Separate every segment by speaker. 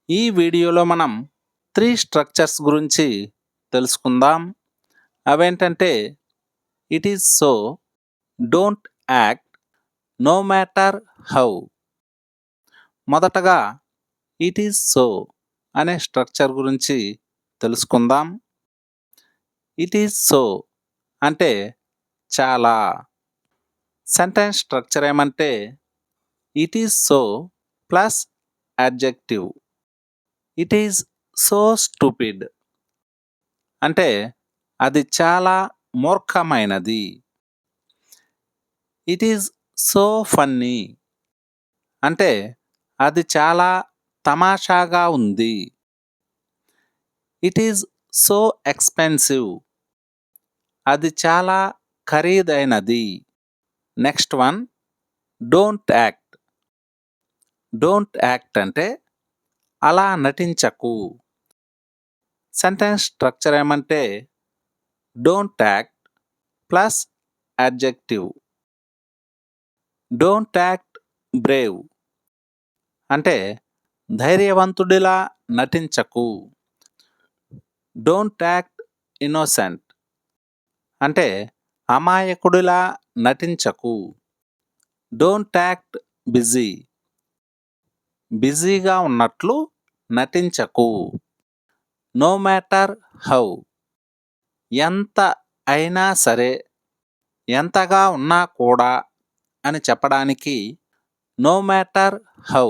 Speaker 1: ఈ వీడియోలో మనం 3 స్ట్రక్చర్స్ గురించి తెలుసుకుందాం. అవేంటంటే it is so, don't act, no matter how. మొదటగా ఇట్ ఈజ్ సో అనే స్ట్రక్చర్ గురించి తెలుసుకుందాం. ఇట్ ఈజ్ సో అంటే చాలా. సెంటెన్స్ స్ట్రక్చర్ ఏమంటే it is so plus adjective. It is so stupid అంటే అది చాలా మూర్ఖమైనది. ఇట్ ఈజ్ సో ఫన్నీ అంటే అది చాలా తమాషాగా ఉంది. ఇట్ ఈజ్ సో ఎక్స్పెన్సివ్ అది చాలా ఖరీదైనది. Next one, don't act. Don't act అంటే అలా నటించకు. సెంటెన్స్ స్ట్రక్చర్ ఏమంటే don't act plus adjective. Don't act Brave అంటే ధైర్యవంతుడిలా నటించకు. డోంట్ యాక్ట్ ఇన్నోసెంట్ అంటే అమాయకుడిలా నటించకు. డోంట్ యాక్ట్ బిజీ బిజీగా ఉన్నట్లు నటించకు. నో మ్యాటర్ హౌ ఎంత అయినా సరే, ఎంతగా ఉన్నా కూడా అని చెప్పడానికి నో మ్యాటర్ హౌ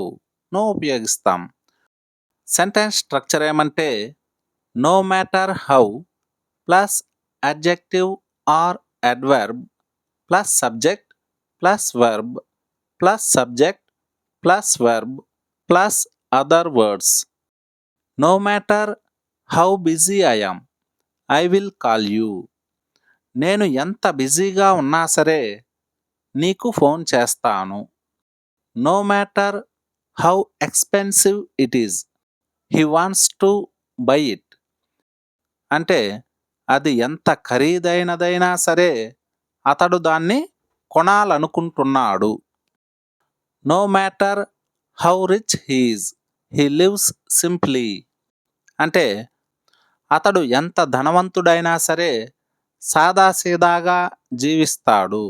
Speaker 1: నో ఉపయోగిస్తాం. సెంటెన్స్ స్ట్రక్చర్ ఏమంటే no matter how plus adjective or adverb plus subject plus verb plus subject plus verb plus other words. No matter how busy I am, I will call you. నేను ఎంత బిజీగా ఉన్నా సరే నీకు phone చేస్తాను. No matter how expensive it is, he wants to buy it అంటే అది ఎంత ఖరీదైనదైనా సరే అతడు దాన్ని కొనాలనుకుంటున్నాడు. No matter how rich he's, he lives simply అంటే అతడు ఎంత ధనవంతుడైనా సరే సాదాసీదాగా జీవిస్తాడు.